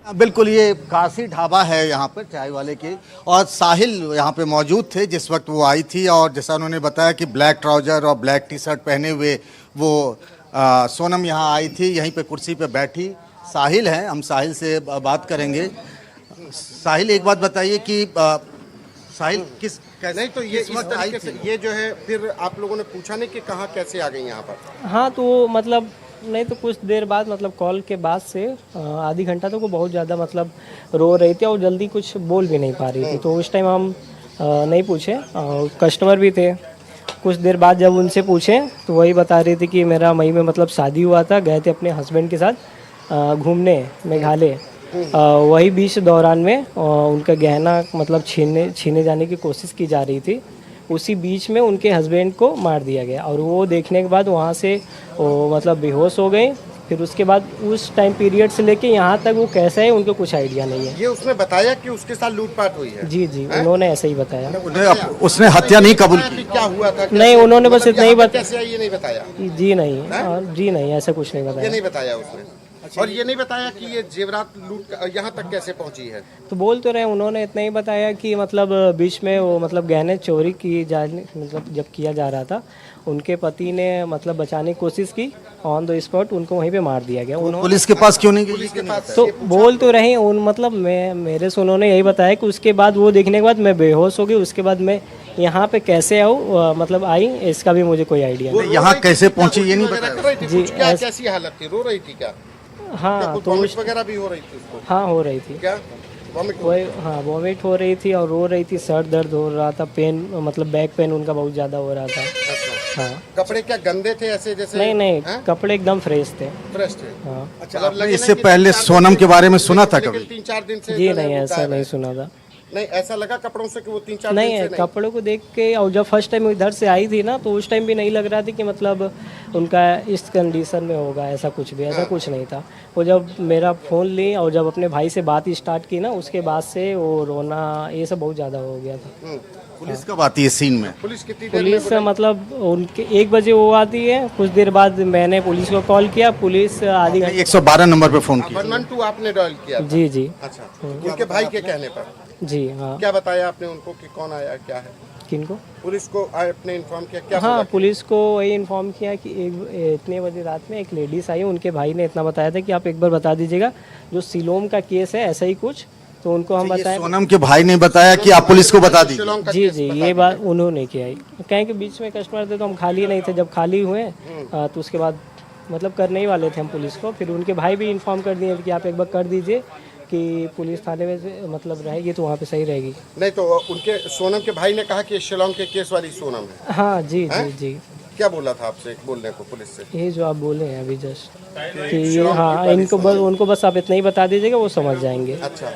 बिल्कुल, ये काशी ढाबा है यहाँ पर चाय वाले के, और साहिल यहाँ पे मौजूद थे जिस वक्त वो आई थी। और जैसा उन्होंने बताया कि ब्लैक ट्राउज़र और ब्लैक टी शर्ट पहने हुए वो सोनम यहाँ आई थी, यहीं पे कुर्सी पे बैठी। साहिल हैं, हम साहिल से बात करेंगे। साहिल, एक बात बताइए कि साहिल किस कैसे नहीं तो ये किस इस वक्त आई तरीके से थी? ये जो है फिर आप लोगों ने पूछा नहीं कि कहाँ कैसे आ गई यहाँ पर? हाँ तो मतलब नहीं तो कुछ देर बाद मतलब कॉल के बाद से आधी घंटा तो वो बहुत ज़्यादा मतलब रो रही थी और जल्दी कुछ बोल भी नहीं पा रही थी। तो उस टाइम हम नहीं पूछे, कस्टमर भी थे। कुछ देर बाद जब उनसे पूछे तो वही बता रही थी कि मेरा मई में मतलब शादी हुआ था, गए थे अपने हस्बैंड के साथ घूमने मेघालय। वही बीच दौरान में उनका गहना मतलब छीने जाने की कोशिश की जा रही थी। उसी बीच में उनके हस्बैंड को मार दिया गया और वो देखने के बाद वहाँ से वो मतलब बेहोश हो गए। फिर उसके बाद उस टाइम पीरियड से लेके यहाँ तक वो कैसा है उनको कुछ आइडिया नहीं है। ये उसने बताया कि उसके साथ लूटपाट हुई है? जी जी, उन्होंने ऐसा ही बताया। उसने हत्या नहीं कबूल की? क्या हुआ था? नहीं, उन्होंने बस इतना ही कैसे आई ये नहीं बताया? जी नहीं, जी नहीं, ऐसा कुछ नहीं ये बताया। नहीं बताया उसने। और ये नहीं बताया कि ये जेवरात लूट यहाँ तक कैसे पहुँची है? तो बोल तो रहे, उन्होंने इतना ही बताया कि मतलब बीच में वो मतलब गहने चोरी की जाने मतलब जब किया जा रहा था, उनके पति ने मतलब बचाने की कोशिश की, ऑन द स्पॉट उनको वहीं पे मार दिया गया। उन्होंने पुलिस के पास क्यों नहीं गई? पुलिस के पास तो बोल तो रहे उन मतलब मैं मेरे से उन्होंने यही बताया कि उसके बाद वो देखने के बाद मैं बेहोश हो गई। उसके बाद मैं यहाँ पे कैसे आऊँ मतलब आई, इसका भी मुझे कोई आइडिया नहीं। यहाँ कैसे पहुंची ये नहीं बताया? जी, क्या कैसी हालत थी? रो रही थी क्या? हाँ तो वॉमिट वगैरह भी हो रही थी उसको? हाँ हो रही थी। क्या वॉमिट? वही हाँ, वॉमिट हो रही थी और रो रही थी, सर दर्द हो रहा था, पेन मतलब बैक पेन उनका बहुत ज़्यादा हो रहा था। अच्छा। हाँ कपड़े क्या गंदे थे ऐसे जैसे? नहीं नहीं, कपड़े एकदम फ्रेश थे। फ्रेश थे? हाँ अच्छा, आपने इससे पहले सोनम के बारे में सुना था कभी? 3-4 दिन से जी जो है नहीं, वो ऐसा गायब है। नहीं सुना था। नहीं ऐसा लगा कपड़ों से कि वो 3-4 दिन नहीं से है, कपड़ों को देख के और जब फर्स्ट टाइम इधर से आई थी ना तो उस टाइम भी नहीं लग रहा था कि मतलब उनका इस कंडीशन में होगा, ऐसा कुछ भी, ऐसा कुछ नहीं था। वो जब मेरा फ़ोन ली और जब अपने भाई से बात स्टार्ट की ना, उसके बाद से वो रोना ये सब बहुत ज़्यादा हो गया था। पुलिस कब आती है सीन में? पुलिस कितनी देर में पुलिस मतलब उनके 1 बजे वो आती है। कुछ देर बाद मैंने पुलिस को कॉल किया, पुलिस आधी घंटे 112 नंबर पे फोन किया? 112 आपने डायल किया था? जी जी अच्छा, उनके भाई के कहने पर? जी हाँ। क्या बताया आपने उनको कि कौन आया क्या है? किनको? पुलिस को आपने इन्फॉर्म किया क्या? हाँ बोला? पुलिस को वही इन्फॉर्म किया कि इतने बजे रात में एक लेडीज़ आई। उनके भाई ने इतना बताया था कि आप एक बार बता दीजिएगा, जो सिलोम का केस है ऐसा ही कुछ, तो उनको हम बताएं। सोनम के भाई ने बताया कि आप पुलिस को बता दीजिए? शिलोंग का जी केस जी, बता ये बात उन्होंने किया है। कहें कि बीच में कस्टमर थे तो हम खाली नहीं थे, जब खाली हुए तो उसके बाद मतलब करने ही वाले थे हम पुलिस को। फिर उनके भाई भी इन्फॉर्म कर दिए कि आप एक बार कर दीजिए कि पुलिस थाने में से मतलब रहेगी तो वहाँ पे सही रहेगी। नहीं तो उनके सोनम के भाई ने कहा कि शिलोंग के केस वाली सोनम है। हाँ जी जी जी, क्या बोला था आपसे बोलने को पुलिस से? यही जो आप बोले हैं अभी जस्ट कि ये हाँ, इनको बस उनको बस आप इतना ही बता दीजिएगा, वो समझ जाएंगे। अच्छा,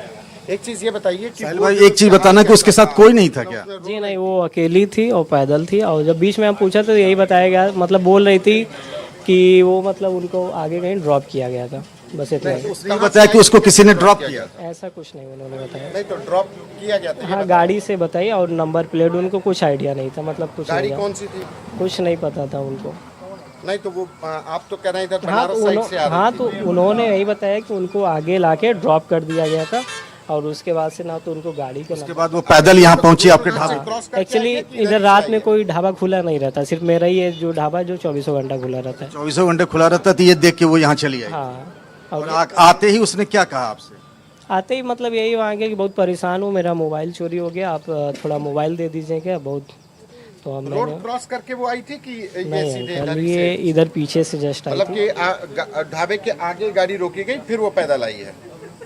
एक चीज ये बताइए कि साहिल भाई, एक चीज बताना कि उसके साथ कोई नहीं था क्या? जी नहीं, वो अकेली थी और पैदल थी। और जब बीच में हम पूछा तो यही बताया गया, मतलब बोल रही थी कि वो मतलब उनको आगे कहीं ड्रॉप किया गया था, बस इतना ही। उसने ये बताया कि उसको किसी ने ड्रॉप किया? ऐसा कुछ नहीं उन्होंने बताया। नहीं तो ड्रॉप किया गया था? हाँ गाड़ी से बताई और नंबर प्लेट उनको कुछ आइडिया नहीं था, मतलब कुछ गाड़ी नहीं, कौन सी थी? कुछ नहीं पता था उनको। नहीं तो वो आप तो कह रहे हैं इधर हाँ बनारस साइड से आ रही हाँ थी। तो उन्होंने यही बताया कि उनको आगे लाके ड्रॉप कर दिया गया था और उसके बाद से ना तो उनको गाड़ी के उसके बाद वो पैदल यहाँ पहुंची आपके ढाबे? क्रॉस करके एक्चुअली इधर रात में कोई ढाबा खुला नहीं रहता, सिर्फ मेरा ही है जो ढाबा जो 24 घंटा खुला रहता है। 24 घंटे खुला रहता तो ये देख के वो यहाँ चली आई? हाँ, और आते ही उसने क्या कहा आपसे? आते ही मतलब यही मांगे कि बहुत परेशान हूँ, मेरा मोबाइल चोरी हो गया, आप थोड़ा मोबाइल दे दीजिए क्या बहुत। तो हम रोड क्रॉस करके वो आई थी कि ये नहीं सीधे अंकल, इधर ये इधर पीछे से जस्ट आई मतलब थी। कि ढाबे के आगे गाड़ी रोकी गई फिर वो पैदल आई है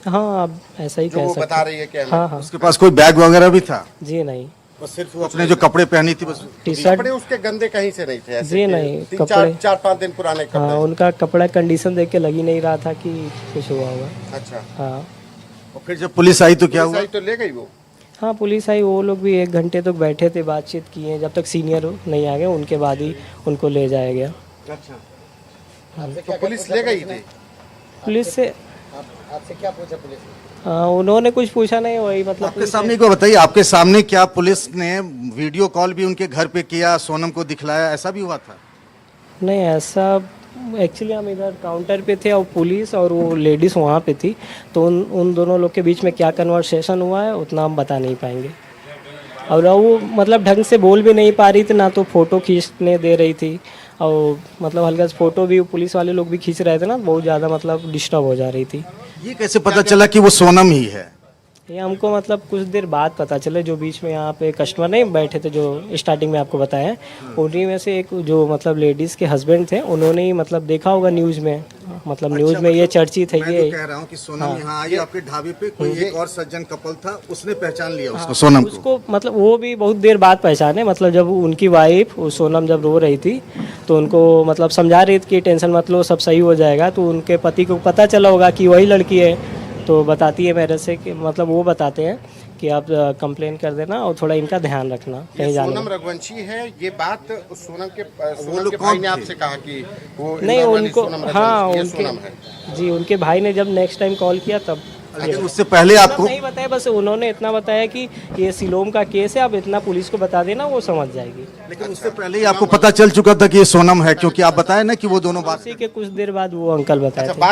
हाँ अब ऐसा ही जो कह वो सकते बता रही है कि हाँ हाँ उसके पास कोई बैग वगैरह भी था? जी नहीं, बस सिर्फ वो अपने जो कपड़े पहनी थी बस? T shirt. कपड़े उसके गंदे कहीं से नहीं थे ऐसे जी कि नहीं, 4-5 दिन पुराने हाँ कपड़े? उनका कपड़ा कंडीशन देख के लग ही नहीं रहा था कि कुछ हुआ होगा। अच्छा, हाँ और फिर जब पुलिस आई तो क्या पुलिस हुआ? आई तो ले गई वो? हाँ पुलिस आई, वो लोग भी 1 घंटे तक बैठे थे, बातचीत किए, जब तक सीनियर नहीं आ गए उनके बाद ही उनको ले जाया गया। अच्छा, तो पुलिस ले गई थी? पुलिस से आपसे क्या पूछा पुलिस ने? उन्होंने कुछ पूछा नहीं, वही मतलब आपके सामने को बताइए, आपके सामने क्या पुलिस ने वीडियो कॉल भी उनके घर पे किया, सोनम को दिखलाया, ऐसा भी हुआ था? नहीं ऐसा एक्चुअली हम इधर काउंटर पे थे और पुलिस और वो लेडीज़ वहाँ पे थी, तो उन दोनों लोग के बीच में क्या कन्वर्सेशन हुआ है उतना हम बता नहीं पाएंगे। और वो मतलब ढंग से बोल भी नहीं पा रही थी, ना तो फ़ोटो खींचने दे रही थी, और मतलब हल्का सा फ़ोटो भी पुलिस वाले लोग भी खींच रहे थे ना, बहुत ज़्यादा मतलब डिस्टर्ब हो जा रही थी। ये कैसे पता चला कि वो सोनम ही है? ये हमको मतलब कुछ देर बाद पता चला, जो बीच में यहाँ पे कस्टमर नहीं बैठे थे जो स्टार्टिंग में आपको बताया, उन्हीं में से एक जो मतलब लेडीज़ के हस्बैंड थे, उन्होंने ही मतलब देखा होगा न्यूज़ में, मतलब न्यूज़ में ये चर्चित है। मैं ये तो कह रहा हूँ कि सोनम यहाँ आई आपके ढाबे पे, कोई एक और सज्जन कपल था, उसने पहचान लिया उसको, सोनम को। उसको मतलब वो भी बहुत देर बाद पहचाने, मतलब जब उनकी वाइफ सोनम जब रो रही थी तो उनको मतलब समझा रही थी कि टेंशन मत लो, सब सही हो जाएगा, तो उनके पति को पता चला होगा कि वही लड़की है, तो बताती है मेरे से कि मतलब वो बताते हैं कि आप कंप्लेन कर देना और थोड़ा इनका ध्यान रखना कहीं जाने सोनम में। रघुवंशी है, ये बात सोनम के लोग भाई कौन ने थे? आपसे कहा कि वो नहीं इंदौर वाली उनको, सोनम हाँ रघुवंशी, ये उनके सोनम है। जी उनके भाई ने जब नेक्स्ट टाइम कॉल किया तब लेकिन उससे पहले आपको नहीं बताया, बस उन्होंने इतना बताया कि ये सिलोम का केस है, आप इतना पुलिस को बता देना, वो समझ जाएगी। लेकिन उससे पहले ही आपको पता चल चुका था कि ये सोनम है, क्योंकि आप बताए ना कि वो दोनों बात उसी के कुछ देर बाद वो अंकल बताए थे। बाद